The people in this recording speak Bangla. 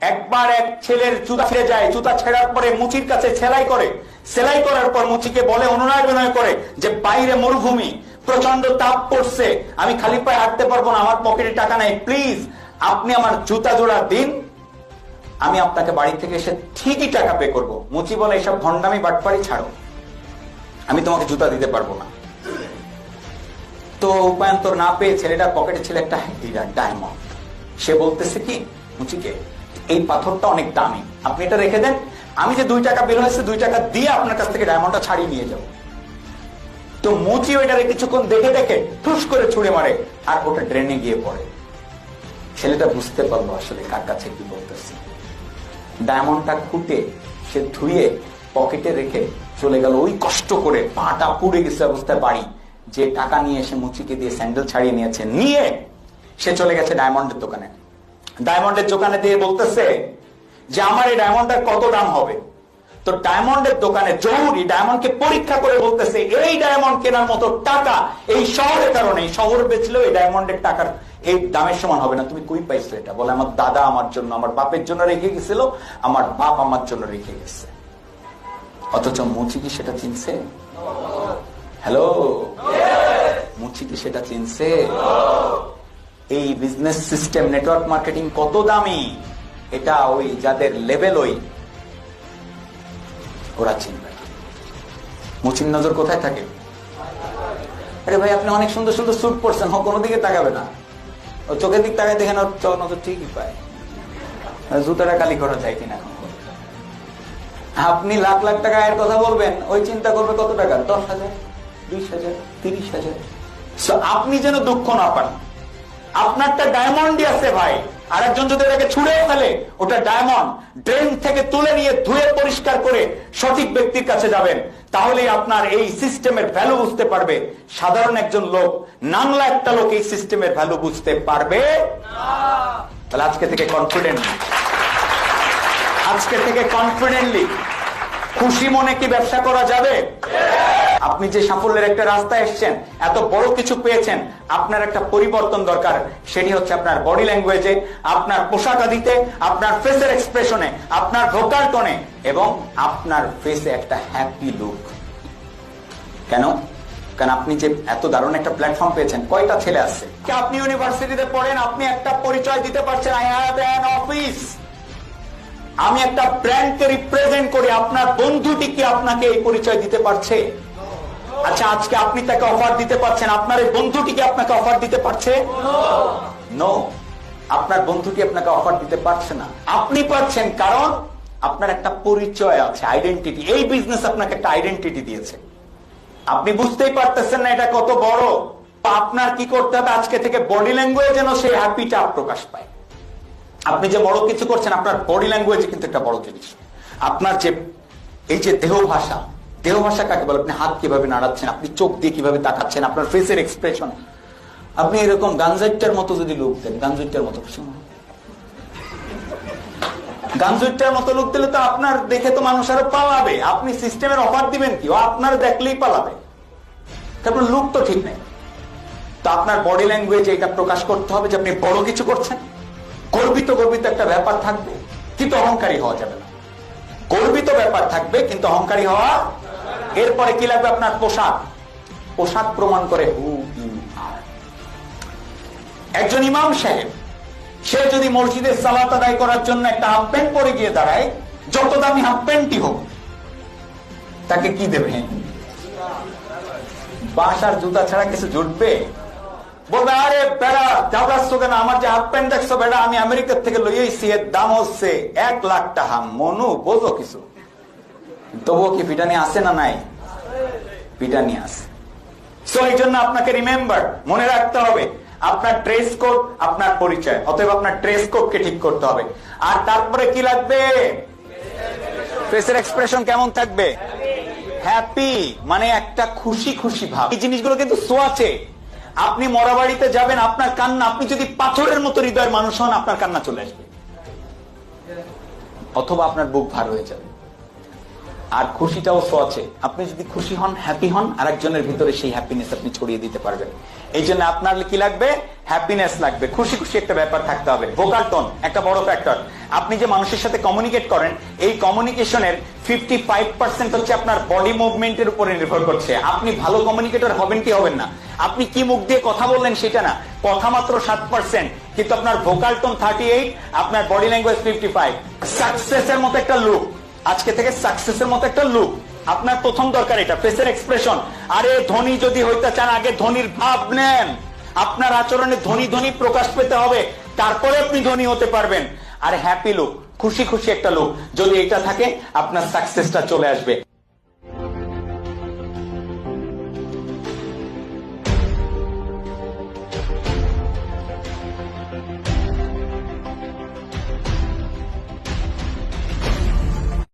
একবার এক ছেলের জুতা ছিঁড়ে যায়, জুতা ছেঁড়ার পরে মুচির কাছে সেলাই করে, সেলাই করার পর মুচিকে বলে অনুনয় বিনয় করে যে বাইরে মরুভূমি, প্রচন্ড তাপ পড়ছে, আমি খালি পায়ে হাঁটতে পারবো না, আমার পকেটে টাকা নাই, প্লিজ আপনি আমার জুতা জোড়া দিন, আমি আপনাকে বাড়ি থেকে এসে ঠিকই টাকা পে করবো। মুচি বলে এসব ভণ্ডামি বাটপাড়ি ছাড়ো, আমি তোমাকে জুতা দিতে পারবো না। তো উপায়ন্তর না পেয়ে ছেলেটার পকেটে ছিল একটা হীরা, ডায়মন্ড। সে বলতেছে কি মুচিকে, এই পাথরটা অনেক দামি, আপনি এটা রেখে দেন, আমি যে 2 টাকা বের হয়েছে 2 টাকা দিয়ে আপনার কাছ থেকে ডায়মন্ডটা ছাড়িয়ে নিয়ে যাবো। তো মুচি ওইটারে কিছুক্ষণ দেখে দেখে ঠুস করে ছুঁড়ে মারে আর ওটা ড্রেনে গিয়ে পড়ে। ছেলেটা বুঝতে পারলো আসলে কার কাছে কি বলতেছে। ডায়মন্ডটা খুঁটে সে ধুয়ে পকেটে রেখে চলে গেল, ওই কষ্ট করে পাটা পুড়ে গেছে অবস্থায় বাড়ি। যে টাকা নিয়ে এসে মুচিকে দিয়ে স্যান্ডেল ছাড়িয়ে নিয়েছে, নিয়ে সে চলে গেছে ডায়মন্ডের দোকানে। ডায়মন্ডের দোকানে দিয়ে বলতেছে যে আমার এই ডায়মন্ডের কত দাম হবে। তো ডায়মন্ডের দোকানে জরুরি ডায়মন্ডকে পরীক্ষা করে বলতেছে এই ডায়মন্ড কেনার মতো টাকা এই শহরের কারণে, শহর বেচলেও এই ডায়মন্ডের টাকার এই দামের সমান হবে না, তুমি কই পাইছো এটা? বলে আমার দাদা আমার জন্য, আমার বাপের জন্য রেখে গেছিল, আমার বাপ আমার জন্য রেখে গেছে। অথচ মুচি কি সেটা চিনছে? হ্যালো, মুচি কি সেটা চিনছে? এই বিজনেস সিস্টেম, নেটওয়ার্ক মার্কেটিং কত দামি, এটা ওই যাদের লেভেল ওই ওরা চিনবে। মুচির নজর কোথায় থাকে? আরে ভাই আপনি অনেক সুন্দর সুন্দর স্যুট পরছেন, কোনো দিকে তাকাবে না, ও চোখের দিক তাকায় দেখেন ওর নজর ঠিকই পায়। জুতাটা কালি করা যায় কিনা। আপনি লাখ লাখ টাকা আয়ের কথা বলবেন, ওই চিন্তা করবে কত টাকা, 10,000, 20,000, 30,000। আপনি যেন দুঃখ না পান, আপনারটা ডায়মন্ডই আছে ভাই, আরেকজন যদি এটাকে ছুঁড়ে ফেলে, ওটা ডায়মন্ড ড্রেন থেকে তুলে নিয়ে ধুয়ে পরিষ্কার করে সঠিক ব্যক্তির কাছে যাবেন, তাহলে আপনার এই সিস্টেমের ভ্যালু বুঝতে পারবে। সাধারণ একজন লোক, নাংলা একটা লোক এই সিস্টেমের ভ্যালু বুঝতে পারবে না। তাহলে আজকে থেকে কনফিডেন্টলি খুশি মনে কি ব্যবসা করা যাবে? আপনি যে সাফল্যের একটা রাস্তায় এসেছেন, এত বড় কিছু পেয়েছেন, আপনার একটা পরিবর্তন দরকার। সেটি হচ্ছে আপনার বডি ল্যাঙ্গুয়েজে, আপনার পোশাক আদিতে, আপনার ফেসের এক্সপ্রেশনে, আপনার ভোকাল টোনে এবং আপনার ফেসে একটা হ্যাপি লুক। কেন? কারণ আপনি যে এত দারুণ একটা প্ল্যাটফর্ম পেয়েছেন। কয়টা ছেলে আছে, আপনি ইউনিভার্সিটিতে পড়েন, আপনি একটা পরিচয় দিতে পারছেন, আই হ্যাভ অ্যান অফিস, আমি একটা ব্র্যান্ডকে রিপ্রেজেন্ট করি। আপনার বন্ধুটি কি আপনাকে এই পরিচয় দিতে পারছে? আচ্ছা, আজকে আপনি তাকে অফার দিতে পারছেন, আপনার এই বন্ধুটি কি আপনাকে অফার দিতে পারছে? নো, আপনার বন্ধুটি আপনাকে অফার দিতে পারছে না। আপনি পারছেন কারণ আপনার একটা পরিচয় আছে, আইডেন্টিটি। এই বিজনেস আপনাকে একটা আইডেন্টিটি দিয়েছে। আপনি বুঝতেই পারতেছেন না এটা কত বড়। আপনার কি করতে হবে, আজকে থেকে বডি ল্যাঙ্গুয়েজ যেন সেই হ্যাপিটা প্রকাশ পায়। আপনি যে বড় কিছু করছেন, আপনার বডি ল্যাঙ্গুয়েজ কিন্তু একটা বড় জিনিস। আপনার যে এই যে দেহ ভাষা, দেহ ভাষা কাকে বলে? আপনি হাত কিভাবে নাড়াচ্ছেন, আপনি চোখ দিয়ে কিভাবে তাকাচ্ছেন, আপনার ফেসের এক্সপ্রেশন। আপনি এরকম গাঞ্জুইটার মতো যদি লুক দেন, গাঞ্জুইটার মতো লুক দিলে তো আপনার দেখে তো মানুষ আরো পালাবে। আপনি সিস্টেমের অফার দিবেন কি? ও আপনার দেখলেই পালাবে। তারপর লুক তো ঠিক নেই। তো আপনার বডি ল্যাঙ্গুয়েজ এটা প্রকাশ করতে হবে যে আপনি বড় কিছু করছেন। গর্বিত একটা ব্যাপার থাকবে, কিন্তু অহংকারী হওয়া যাবে না। গর্বিত ব্যাপার থাকবে, কিন্তু অহংকারী হওয়া। এরপরে কি লাগবে? আপনার পোশাক। পোশাক প্রমাণ করে হু ইউ আর। একজন ইমাম সাহেব, সে যদি মসজিদে সালাত আদায় করার জন্য একটা হাফ প্যান্ট পরে গিয়ে দাঁড়ায়, যত দামি হাফ প্যান্টই হোক, তাকে কি দেবে? বাসার জুতা ছাড়া কিছু জুটবে? বলবে আরে বেড়া যাওয়াচ্ছ কেন, আমার যে হাফ প্যান্ট দেখছো বেড়া, আমি আমেরিকার থেকে লইয়েছি, এর দাম হচ্ছে 1 লাখ টাকা। মনু বোঝো কিছু, তবুও কি পিটানি আছে না নাই? পিটানি আছে। সো এই জন্য আপনাকে রিমেম্বার, মনে রাখতে হবে আপনার ড্রেস কোড, আপনার পরিচয়। অতএব আপনার ড্রেস কোডকে ঠিক করতে হবে। আর তারপরে কি লাগবে? ফেসের এক্সপ্রেশন কেমন থাকবে? হ্যাপি, মানে একটা খুশি খুশি ভাব। এই জিনিসগুলো কিন্তু সোয়াচে। আপনি মরা বাড়িতে যাবেন, আপনার কান্না, আপনি যদি পাথরের মতো হৃদয়ের মানুষ হন, আপনার কান্না চলে আসবে, অথবা আপনার বুক ভার হয়ে যাবে। আর খুশিটাও সোয়াচে। আপনি যদি খুশি হন, হ্যাপি হন, আরেকজনের ভিতরে সেই হ্যাপিনেস আপনি ছড়িয়ে দিতে পারবেন। এই জন্য আপনার কি লাগবে? হ্যাপিনেস লাগবে, খুশি খুশি একটা ব্যাপার থাকতে হবে। ভোকাল টোন একটা বড় ফ্যাক্টর। আপনি যে মানুষের সাথে কমিউনিকেট করেন, এই কমিউনিকেশনের 55% হচ্ছে আপনার বডি মুভমেন্টের উপরে নির্ভর করছে। আপনি ভালো কমিউনিকেটর হবেন কি হবেন না, আপনি কি মুখ দিয়ে কথা বললেন সেটা না, কথা মাত্র 7%, কিন্তু আপনার ভোকাল টোন 38, আপনার বডি ল্যাঙ্গুয়েজ 55। সাকসেসের মতো একটা লুক, আজকে থেকে সাকসেসের মতো একটা লুক আপনার প্রথম দরকার, এটা ফেসের এক্সপ্রেশন। আরে ধনী যদি হইতে চান, আগে ধনীর ভাব নেন, আপনার আচরণে ধনী ধনী প্রকাশ পেতে হবে, তারপরে আপনি ধনী হতে পারবেন। আর হ্যাপি লুক, খুশি খুশি একটা লুক, যদি এটা থাকে আপনার সাকসেসটা চলে আসবে।